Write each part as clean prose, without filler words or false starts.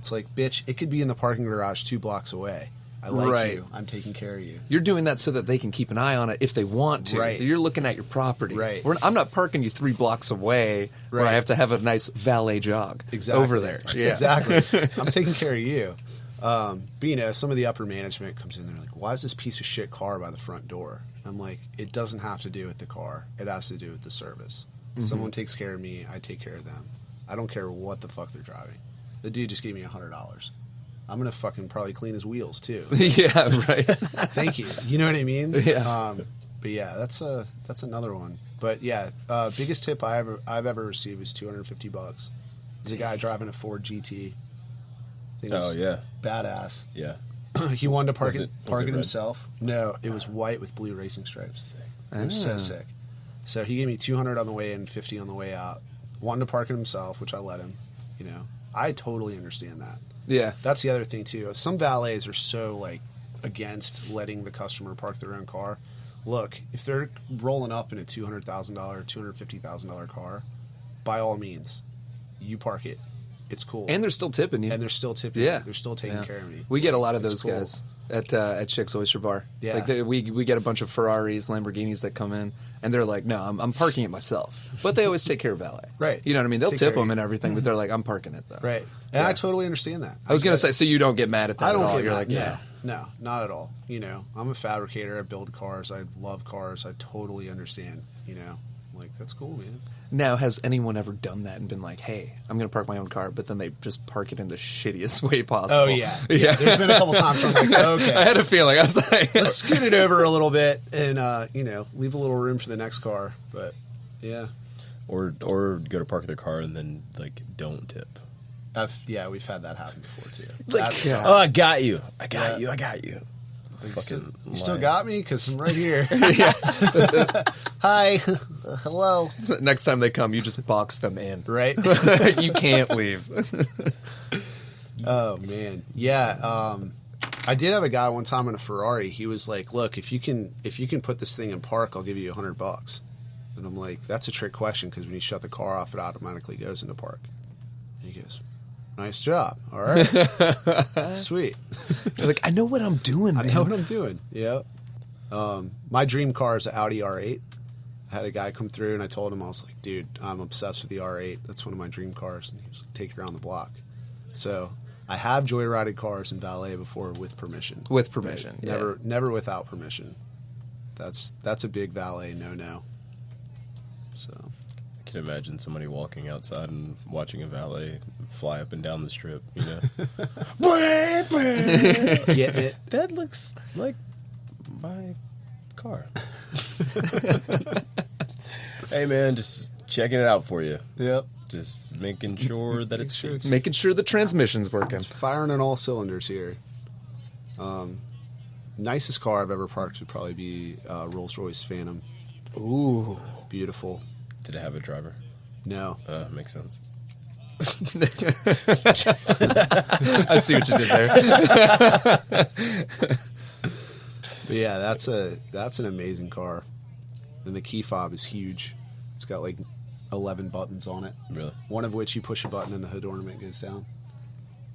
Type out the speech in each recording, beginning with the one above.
It's like, bitch, it could be in the parking garage 2 blocks away. I like you. I'm taking care of you. You're doing that so that they can keep an eye on it if they want to. Right. You're looking at your property. Right. I'm not parking you 3 blocks away where I have to have a nice valet jog over there. Yeah. Exactly. I'm taking care of you. But, you know, some of the upper management comes in there like, why is this piece of shit car by the front door? I'm like, it doesn't have to do with the car. It has to do with the service. Mm-hmm. Someone takes care of me. I take care of them. I don't care what the fuck they're driving. The dude just gave me $100. I'm going to fucking probably clean his wheels, too. Yeah, right. Thank you. You know what I mean? Yeah. But, yeah, that's another one. But, yeah, biggest tip I've ever received was $250. There's a guy driving a Ford GT. Oh, yeah. Badass. Yeah. He wanted to park it red? himself. No, it was white with blue racing stripes. Sick. It was so sick. So he gave me $200 on the way in, $50 on the way out. Wanted to park it himself, which I let him. You know, I totally understand that. Yeah. That's the other thing, too. Some valets are so, like, against letting the customer park their own car. Look, if they're rolling up in a $200,000, $250,000 car, by all means, you park it. It's cool. And they're still tipping you. And they're still tipping yeah. you. They're still taking care of me. We get a lot of those cool. guys at Chick's Oyster Bar. Yeah. Like we get a bunch of Ferraris, Lamborghinis that come in, and they're like, no, I'm parking it myself. But they always take care of valet. Right. You know what I mean? They'll Take tip care of them you. and everything, but they're like, I'm parking it, though. Right. And I totally understand that. I was going to say, so you don't get mad at that I don't at all? get You're mad. like, yeah. No, not at all. You know, I'm a fabricator. I build cars. I love cars. I totally understand. You know, like, that's cool, man. Now, has anyone ever done that and been like, hey, I'm going to park my own car, but then they just park it in the shittiest way possible? Oh, yeah. There's been a couple times where I'm like, okay. I had a feeling. I was like, let's scoot it over a little bit and, you know, leave a little room for the next car. But, yeah. Or go to park their car and then, like, don't tip. We've had that happen before, too. Like, oh, I got you. I got you. You still got me? Because I'm right here. Hi. Hello. So next time they come, you just box them in. Right? You can't leave. Oh, man. Yeah. I did have a guy one time in a Ferrari. He was like, look, if you can put this thing in park, I'll give you $100. And I'm like, that's a trick question because when you shut the car off, it automatically goes into park. And he goes, nice job. All right. Sweet. You're like, I know what I'm doing, man. I know what I'm doing. Yeah. My dream car is an Audi R8. I had a guy come through and I told him, I was like, dude, I'm obsessed with the R8. That's one of my dream cars. And he was like, take it around the block. So I have joyrided cars in valet before with permission. With permission. Yeah. Never without permission. That's a big valet no-no. So I can imagine somebody walking outside and watching a valet fly up and down the strip, you know. Getting it. That looks like my car. Hey, man, just checking it out for you. Yep. Just making sure that it's Making sure the transmission's working. It's firing on all cylinders here. Nicest car I've ever parked would probably be Rolls-Royce Phantom. Ooh. Beautiful. Did it have a driver? No. Makes sense. I see what you did there. But yeah, that's an amazing car. And the key fob is huge. It's got like 11 buttons on it. Really? One of which you push a button and the hood ornament goes down.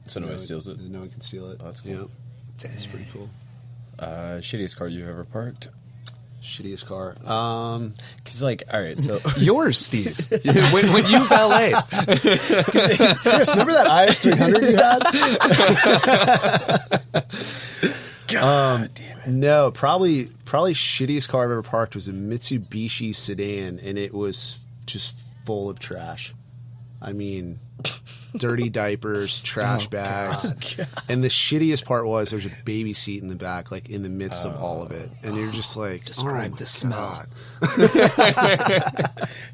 So nobody steals it? No one can steal it. Oh, that's cool. Yep. It's pretty cool. Shittiest car you've ever parked? Shittiest car. Because, like, all right, so... Yours, Steve. when you valet. Chris, remember that IS300 you had? God damn it. No, probably shittiest car I've ever parked was a Mitsubishi sedan, and it was just full of trash. I mean, dirty diapers, trash bags. And the shittiest part was there's a baby seat in the back, like in the midst of all of it. And you're just like, describe the smell.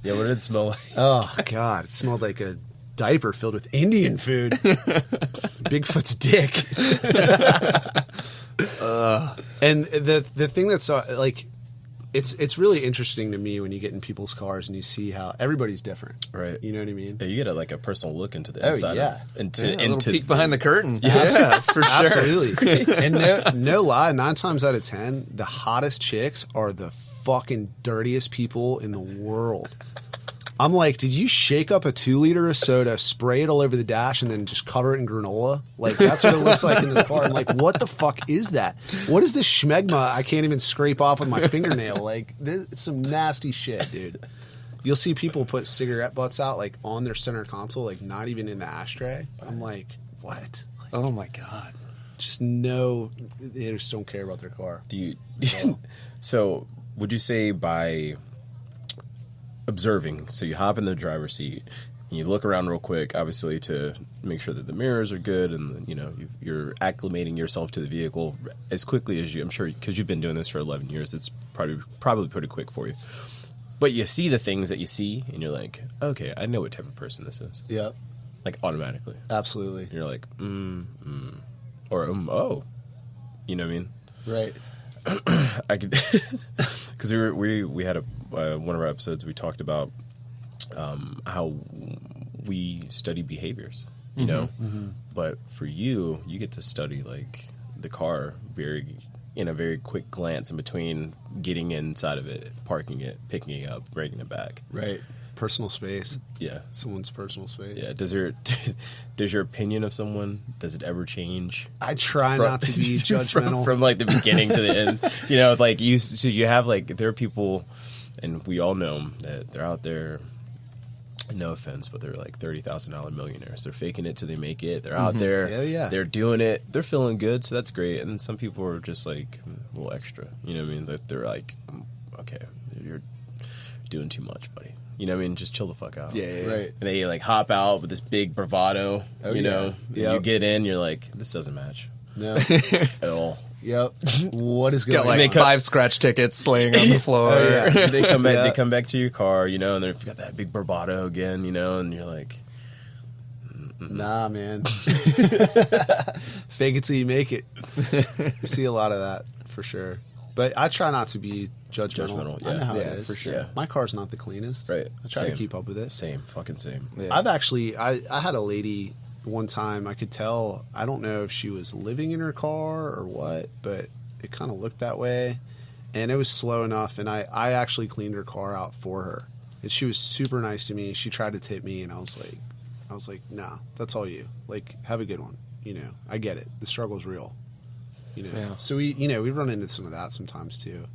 Yeah, what did it smell like? Oh, God. It smelled like a diaper filled with Indian food. Bigfoot's dick. And the thing that's like, it's really interesting to me when you get in people's cars and you see how everybody's different. Right. You know what I mean? Yeah, you get a personal look into the inside. Yeah. A little peek behind the curtain. Yeah, for sure. Absolutely. And no lie, 9 times out of 10, the hottest chicks are the fucking dirtiest people in the world. I'm like, did you shake up a 2-liter of soda, spray it all over the dash, and then just cover it in granola? Like, that's what it looks like in this car. I'm like, what the fuck is that? What is this schmegma I can't even scrape off with my fingernail? Like, this is some nasty shit, dude. You'll see people put cigarette butts out, like, on their center console, like, not even in the ashtray. I'm like, what? Like, Oh my god. just no, they just don't care about their car. Do you? So, would you say by observing, so you hop in the driver's seat and you look around real quick, obviously to make sure that the mirrors are good, and you're acclimating yourself to the vehicle as quickly as you. I'm sure because you've been doing this for 11 years, it's probably pretty quick for you. But you see the things that you see, and you're like, okay, I know what type of person this is. Yep. Like automatically. Absolutely. And you're like, or oh, you know what I mean? Right. I could, because we had one of our episodes, we talked about how we study behaviors, you know, but for you get to study like the car in a very quick glance in between getting inside of it, parking it, picking it up, bringing it back. Right. Personal space. Yeah. Someone's personal space. Yeah. Does your opinion of someone, does it ever change? I try not to be judgmental. From like the beginning to the end. You know, like so you have like, there are people, and we all know them, that they're out there, no offense, but they're like $30,000 millionaires. They're faking it till they make it. They're out there. Hell yeah. They're doing it. They're feeling good, so that's great. And then some people are just like a little extra. You know what I mean? They're like, okay, you're doing too much, buddy. You know what I mean? Just chill the fuck out. Yeah. Right. And they like hop out with this big bravado, you know? Yep. You get in, you're like, this doesn't match No. at all. Yep. What is going Got on? like 5 scratch tickets laying on the floor. Oh, yeah. They come back. Yeah. They come back to your car, you know, and they've got that big bravado again, you know, and you're like, Nah, man. Fake it till you make it. You see a lot of that for sure. But I try not to be judgmental. Judgmental, I know how yeah, it is. for sure. Yeah. My car's not the cleanest. Right. I try to Same. keep up with it. same, fucking same. Yeah. I've actually, I had a lady one time, I could tell, I don't know if she was living in her car or what, but it kind of looked that way. And it was slow enough, and I actually cleaned her car out for her. And she was super nice to me. She tried to tip me, and I was like, nah, that's all you. Like, have a good one. You know, I get it. The struggle's real. You know, Yeah. so we run into some of that sometimes too.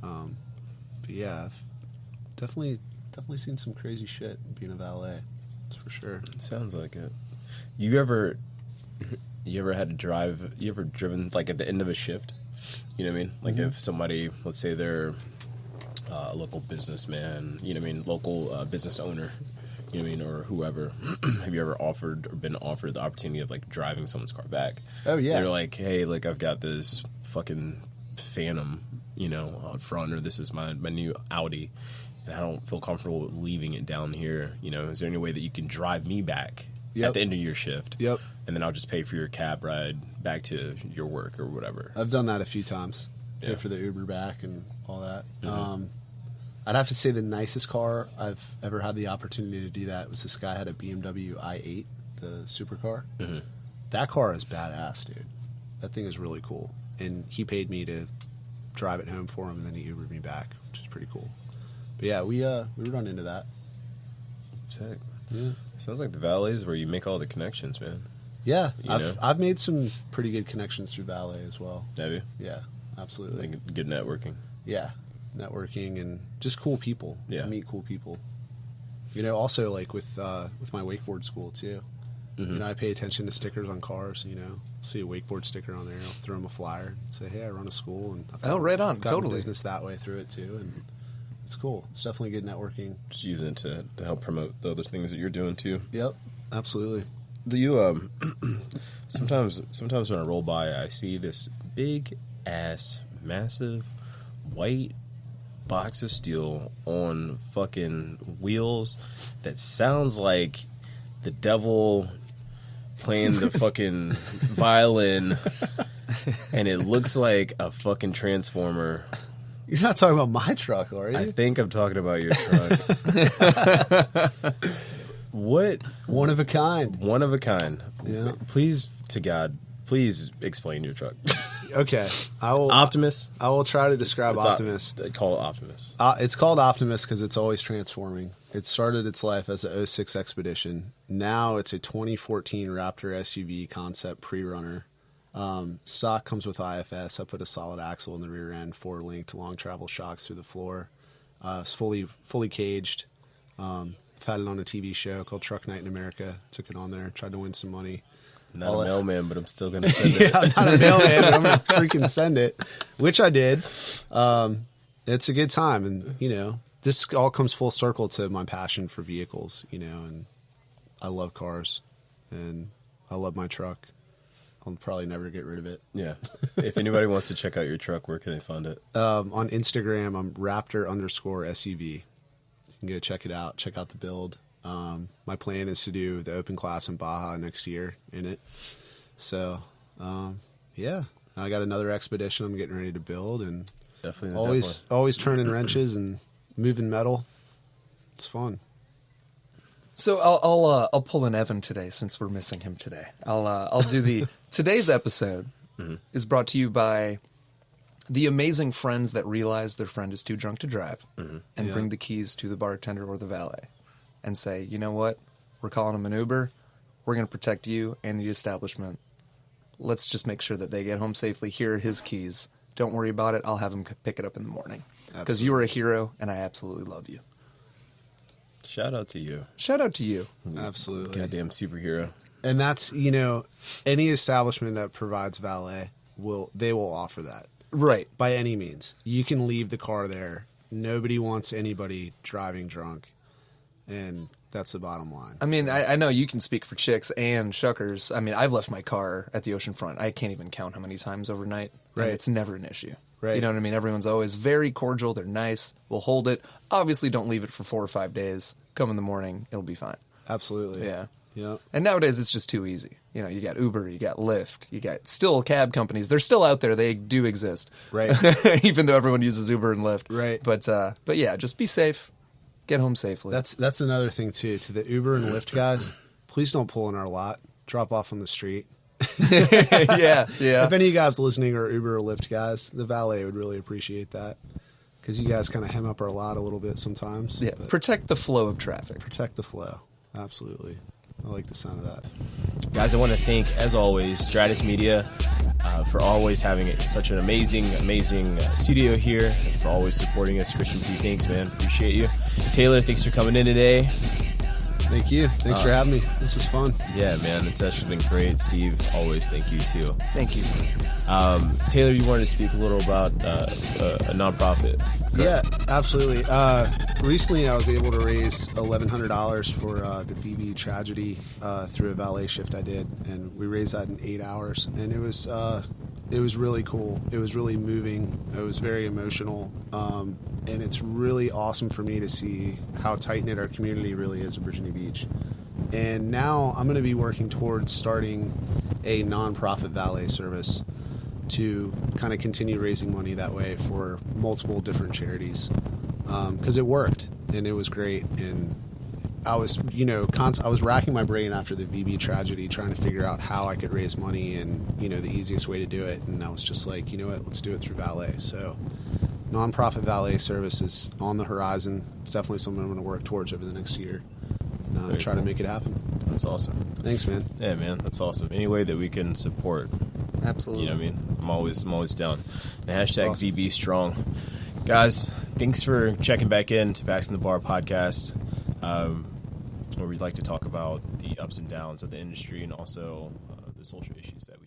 But yeah, I've definitely seen some crazy shit being a valet. That's for sure. Sounds like it. You ever had to drive? You ever driven like at the end of a shift? You know what I mean? Like if somebody, let's say they're a local businessman, you know what I mean, local business owner, you know what I mean, or whoever. Have you ever been offered the opportunity of like driving someone's car back? Oh yeah. They're like, hey, like I've got this fucking Phantom, you know, out front, or this is my new Audi, and I don't feel comfortable leaving it down here. You know, is there any way that you can drive me back at the end of your shift? Yep. And then I'll just pay for your cab ride back to your work or whatever. I've done that a few times. Pay Yeah. for the Uber back and all that. I'd have to say the nicest car I've ever had the opportunity to do that was this guy had a BMW i8, the supercar. That car is badass, dude. That thing is really cool. And he paid me to drive it home for him, and then he Ubered me back, which is pretty cool. But yeah, we run into that. Sick. Yeah. Sounds like the valets where you make all the connections, man. Yeah, You know? I've made some pretty good connections through Valet as well. Have you? Yeah, absolutely. Like good networking. Yeah, networking and just cool people. Yeah. Meet cool people. You know, also like with my wakeboard school too. You know, I pay attention to stickers on cars. You know, see a wakeboard sticker on there, I'll throw them a flyer, and say, "Hey, I run a school," and I've right on, gotten totally. business that way through it too, and it's cool. It's definitely good networking. Just using it to help promote the other things that you're doing too. Yep, absolutely. Do you sometimes when I roll by, I see this big ass massive white box of steel on fucking wheels that sounds like the devil playing the fucking violin, and it looks like a fucking transformer. You're not talking about my truck, are you? I think I'm talking about your truck. What? One of a kind. One of a kind. Yeah. Please, to God, please explain your truck. Okay, I will. Optimus. I will try to describe Optimus. They call it Optimus. It's called Optimus because it's always transforming. It started its life as a 06 Expedition. Now it's a 2014 Raptor SUV concept pre-runner. Stock comes with IFS. I put a solid axle in the rear end, 4-linked long travel shocks through the floor. It's fully caged. I've had it on a TV show called Truck Night in America. Took it on there. Tried to win some money. Not a mailman, but I'm still going to send it. Yeah, I'm not a mailman, but I'm going to freaking send it, which I did. It's a good time. And, you know, this all comes full circle to my passion for vehicles, you know, and I love cars and I love my truck. I'll probably never get rid of it. Yeah. If anybody wants to check out your truck, where can they find it? On Instagram, I'm Raptor_SUV. You can go check it out. Check out the build. My plan is to do the open class in Baja next year in it. So, yeah, I got another expedition I'm getting ready to build, and always turning wrenches and moving metal. It's fun. So I'll pull an Evan today since we're missing him today. I'll do today's episode is brought to you by the amazing friends that realize their friend is too drunk to drive and bring the keys to the bartender or the valet and say, you know what, we're calling him an Uber. We're going to protect you and the establishment. Let's just make sure that they get home safely. Here are his keys. Don't worry about it. I'll have him pick it up in the morning. Because you are a hero, and I absolutely love you. Shout out to you. Shout out to you. Absolutely. Goddamn superhero. And that's, you know, any establishment that provides valet will offer that. Right. By any means. You can leave the car there. Nobody wants anybody driving drunk. And that's the bottom line. I mean, I know you can speak for chicks and shuckers. I mean, I've left my car at the oceanfront. I can't even count how many times overnight. Right. And it's never an issue. Right. You know what I mean? Everyone's always very cordial. They're nice. We'll hold it. Obviously, don't leave it for 4 or 5 days. Come in the morning. It'll be fine. Absolutely. Yeah. Yeah. And nowadays, it's just too easy. You know, you got Uber, you got Lyft, you got still cab companies. They're still out there. They do exist. Right. Even though everyone uses Uber and Lyft. Right. But yeah, just be safe. Get home safely. That's another thing, too. To the Uber and Lyft guys, please don't pull in our lot. Drop off on the street. yeah. If any of you guys listening are Uber or Lyft guys, the valet would really appreciate that. Because you guys kind of hem up our lot a little bit sometimes. Yeah, protect the flow of traffic. Protect the flow. Absolutely. I like the sound of that. Guys, I want to thank, as always, Stratus Media for always having such an amazing studio here, and for always supporting us. Christian P, thanks, man. Appreciate you. Taylor, thanks for coming in today. Thank you. Thanks for having me. This was fun. Yeah, man. It's actually been great. Steve, always thank you, too. Thank you. Taylor, you wanted to speak a little about a nonprofit. Correct? Yeah, absolutely. Recently, I was able to raise $1,100 for the VB tragedy through a valet shift I did, and we raised that in 8 hours. And it was really cool. It was really moving. It was very emotional, and it's really awesome for me to see how tight knit our community really is in Virginia Beach. And now I'm going to be working towards starting a nonprofit valet service to kind of continue raising money that way for multiple different charities, because it worked and it was great. And I was, I was racking my brain after the VB tragedy trying to figure out how I could raise money and, the easiest way to do it. And I was just like, you know what, let's do it through valet. So nonprofit valet service is on the horizon. It's definitely something I'm going to work towards over the next year and try to make it happen. That's awesome. Thanks, man. Yeah, man, that's awesome. Any way that we can support. Absolutely. You know what I mean? I'm always down. And hashtag awesome. VB strong. Guys, thanks for checking back in to Backs in the Bar podcast, where we'd like to talk about the ups and downs of the industry and also the social issues that we